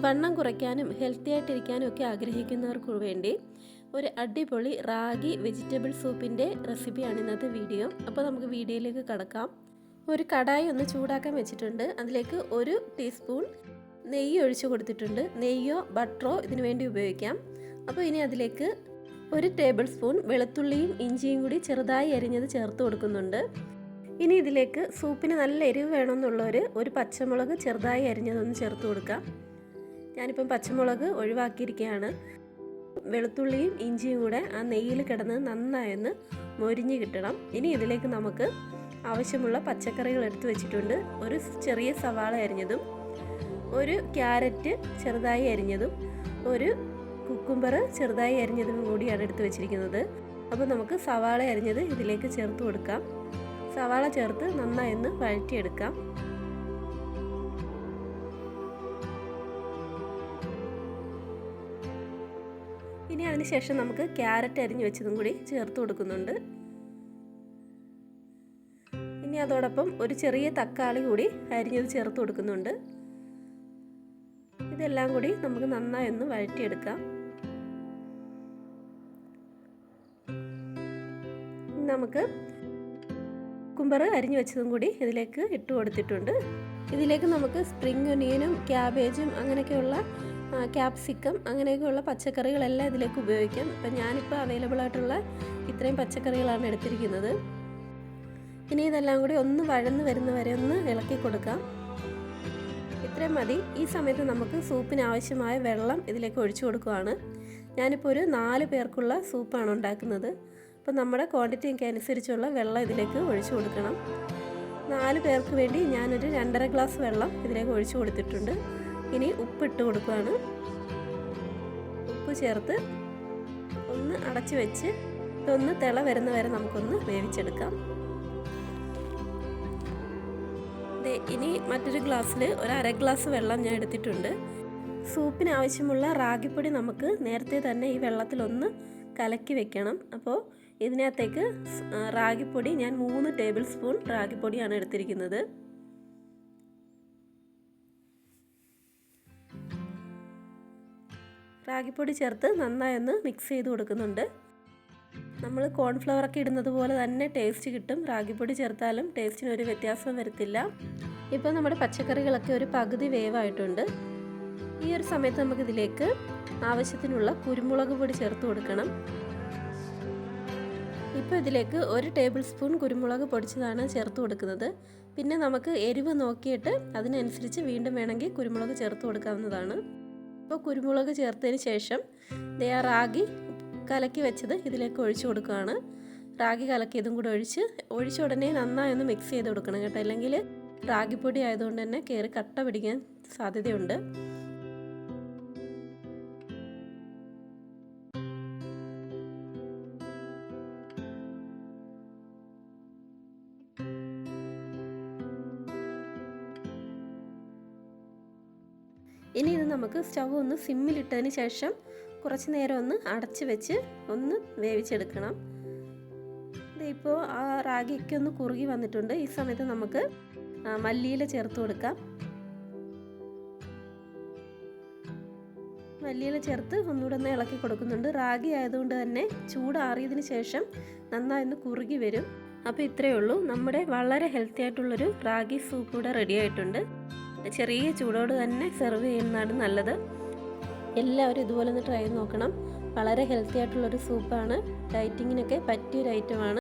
വണ്ണം കുറയ്ക്കാനും ഹെൽത്തി ആയിട്ടിരിക്കാനും ഒക്കെ ആഗ്രഹിക്കുന്നവർക്ക് വേണ്ടി ഒരു അടിപൊളി റാഗി വെജിറ്റബിൾ സൂപ്പിൻ്റെ റെസിപ്പിയാണ് ഇന്നത്തെ വീഡിയോ. അപ്പോൾ നമുക്ക് വീഡിയോയിലേക്ക് കടക്കാം. ഒരു കടായി ഒന്ന് ചൂടാക്കാൻ വെച്ചിട്ടുണ്ട്. അതിലേക്ക് 1 ടീസ്പൂൺ നെയ്യ് ഒഴിച്ചു കൊടുത്തിട്ടുണ്ട്. നെയ്യോ ബട്ടറോ ഇതിനു വേണ്ടി ഉപയോഗിക്കാം. അപ്പോൾ ഇനി അതിലേക്ക് 1 ടേബിൾ സ്പൂൺ വെളുത്തുള്ളിയും ഇഞ്ചിയും കൂടി ചെറുതായി അരിഞ്ഞത് ചേർത്ത് കൊടുക്കുന്നുണ്ട്. ഇനി ഇതിലേക്ക് സൂപ്പിന് നല്ല എരിവ് വേണമെന്നുള്ളവർ ഒരു പച്ചമുളക് ചെറുതായി അരിഞ്ഞതൊന്ന് ചേർത്ത് കൊടുക്കാം. ഞാനിപ്പം പച്ചമുളക് ഒഴിവാക്കിയിരിക്കുകയാണ്. വെളുത്തുള്ളിയും ഇഞ്ചിയും കൂടെ ആ നെയ്യിൽ കിടന്ന് നന്നായൊന്ന് മൊരിഞ്ഞ് കിട്ടണം. ഇനി ഇതിലേക്ക് നമുക്ക് ആവശ്യമുള്ള പച്ചക്കറികൾ എടുത്തു വെച്ചിട്ടുണ്ട്. ഒരു ചെറിയ സവാള അരിഞ്ഞതും, ഒരു ക്യാരറ്റ് ചെറുതായി അരിഞ്ഞതും, ഒരു കുക്കുംബർ ചെറുതായി അരിഞ്ഞതും കൂടിയാണ് എടുത്തു വെച്ചിരിക്കുന്നത്. അപ്പോൾ നമുക്ക് സവാള അരിഞ്ഞത് ഇതിലേക്ക് ചേർത്ത് കൊടുക്കാം. സവാള ചേർത്ത് നന്നായി ഒന്ന് വഴറ്റിയെടുക്കാം. ഇനി അതിനുശേഷം നമുക്ക് ക്യാരറ്റ് അരിഞ്ഞു വെച്ചതും കൂടി ചേർത്ത് കൊടുക്കുന്നുണ്ട്. ഇനി അതോടൊപ്പം ഒരു ചെറിയ തക്കാളി കൂടി അരിഞ്ഞത് ചേർത്ത് കൊടുക്കുന്നുണ്ട്. ഇതെല്ലാം കൂടി നമുക്ക് നന്നായി ഒന്ന് വഴറ്റിയെടുക്കാം. നമുക്ക് കുക്കുംബർ അരിഞ്ഞു വെച്ചതും കൂടി ഇതിലേക്ക് ഇട്ട് കൊടുത്തിട്ടുണ്ട്. ഇതിലേക്ക് നമുക്ക് സ്പ്രിംഗ് ഒനിയനും ക്യാബേജും അങ്ങനെയൊക്കെയുള്ള ക്യാപ്സിക്കം അങ്ങനെയൊക്കെയുള്ള പച്ചക്കറികളെല്ലാം ഇതിലേക്ക് ഉപയോഗിക്കാം. ഇപ്പം ഞാനിപ്പോൾ അവൈലബിൾ ആയിട്ടുള്ള ഇത്രയും പച്ചക്കറികളാണ് എടുത്തിരിക്കുന്നത്. ഇനി ഇതെല്ലാം കൂടി ഒന്ന് വഴന്ന് വരുന്ന വരെ ഒന്ന് ഇളക്കി കൊടുക്കാം. ഇത്രയും മതി. ഈ സമയത്ത് നമുക്ക് സൂപ്പിന് ആവശ്യമായ വെള്ളം ഇതിലേക്ക് ഒഴിച്ചു കൊടുക്കുകയാണ്. ഞാനിപ്പോൾ ഒരു 4 പേർക്കുള്ള സൂപ്പാണ് ഉണ്ടാക്കുന്നത്. അപ്പോൾ നമ്മുടെ ക്വാണ്ടിറ്റിക്ക് അനുസരിച്ചുള്ള വെള്ളം ഇതിലേക്ക് ഒഴിച്ചു കൊടുക്കണം. 4 പേർക്ക് വേണ്ടി ഞാനൊരു 2.5 ഗ്ലാസ് വെള്ളം ഇതിലേക്ക് ഒഴിച്ചു കൊടുത്തിട്ടുണ്ട്. ഇനി ഉപ്പിട്ട് കൊടുക്കുകയാണ്. ഉപ്പ് ചേർത്ത് ഒന്ന് അടച്ചു വെച്ച് ഇതൊന്ന് തിള വരുന്ന വരെ നമുക്കൊന്ന് വേവിച്ചെടുക്കാം. ഇനി മറ്റൊരു ഗ്ലാസ്സിൽ ഒരു 1/2 ഗ്ലാസ് വെള്ളം ഞാൻ എടുത്തിട്ടുണ്ട്. സൂപ്പിന് ആവശ്യമുള്ള റാഗിപ്പൊടി നമുക്ക് നേരത്തെ തന്നെ ഈ വെള്ളത്തിലൊന്ന് കലക്കി വെക്കണം. അപ്പോൾ ഇതിനകത്തേക്ക് റാഗിപ്പൊടി ഞാൻ 3 ടേബിൾ സ്പൂൺ റാഗിപ്പൊടിയാണ് എടുത്തിരിക്കുന്നത്. റാഗിപ്പൊടി ചേർത്ത് നന്നായി ഒന്ന് മിക്സ് ചെയ്ത് കൊടുക്കുന്നുണ്ട്. നമ്മൾ കോൺഫ്ലവറൊക്കെ ഇടുന്നത് പോലെ തന്നെ ടേസ്റ്റ് കിട്ടും. റാഗിപ്പൊടി ചേർത്താലും ടേസ്റ്റിന് ഒരു വ്യത്യാസം വരത്തില്ല. ഇപ്പോൾ നമ്മുടെ പച്ചക്കറികളൊക്കെ ഒരു പകുതി വേവായിട്ടുണ്ട്. ഈ ഒരു സമയത്ത് നമുക്കിതിലേക്ക് ആവശ്യത്തിനുള്ള കുരുമുളക് പൊടി ചേർത്ത് കൊടുക്കണം. ഇപ്പോൾ ഇതിലേക്ക് 1 ടേബിൾ സ്പൂൺ കുരുമുളക് പൊടിച്ചതാണ് ചേർത്ത് കൊടുക്കുന്നത്. പിന്നെ നമുക്ക് എരിവ് നോക്കിയിട്ട് അതിനനുസരിച്ച് വീണ്ടും വേണമെങ്കിൽ കുരുമുളക് ചേർത്ത് കൊടുക്കാവുന്നതാണ്. അപ്പോൾ കുരുമുളക് ചേർത്തതിന് ശേഷം റാഗി കലക്കി വെച്ചത് ഇതിലേക്ക് ഒഴിച്ചു കൊടുക്കുകയാണ്. റാഗി കലക്കിയതും കൂടെ ഒഴിച്ച ഉടനെ നന്നായി ഒന്ന് മിക്സ് ചെയ്ത് കൊടുക്കണം കേട്ടോ. അല്ലെങ്കിൽ റാഗിപ്പൊടി ആയതുകൊണ്ട് തന്നെ കയറി കട്ട പിടിക്കാൻ സാധ്യതയുണ്ട്. ഇനി ഇത് നമുക്ക് സ്റ്റവ് ഒന്ന് സിമ്മിലിട്ടതിന് ശേഷം കുറച്ച് നേരം ഒന്ന് അടച്ച് വെച്ച് ഒന്ന് വേവിച്ചെടുക്കണം. ഇതിപ്പോൾ ആ റാഗിയൊക്കെ ഒന്ന് കുറുകി വന്നിട്ടുണ്ട്. ഈ സമയത്ത് നമുക്ക് മല്ലിയില ചേർത്ത് കൊടുക്കാം. മല്ലിയില ചേർത്ത് ഒന്നുകൂടെ ഒന്ന് ഇളക്കി കൊടുക്കുന്നുണ്ട്. റാഗി ആയതുകൊണ്ട് തന്നെ ചൂടാറിയതിന് ശേഷം നന്നായി ഒന്ന് കുറുകി വരും. അപ്പോൾ ഇത്രയേ ഉള്ളൂ. നമ്മുടെ വളരെ ഹെൽത്തി ആയിട്ടുള്ളൊരു റാഗി സൂപ്പ് ഇവിടെ റെഡി ആയിട്ടുണ്ട്. ചെറിയ ചൂടോട് തന്നെ സെർവ് ചെയ്യുന്നതാണ് നല്ലത്. എല്ലാവരും ഇതുപോലെ ഒന്ന് ട്രൈ ചെയ്ത് നോക്കണം. വളരെ ഹെൽത്തി ആയിട്ടുള്ളൊരു സൂപ്പാണ്. ഡയറ്റിങ്ങിനൊക്കെ പറ്റിയൊരു ഐറ്റമാണ്.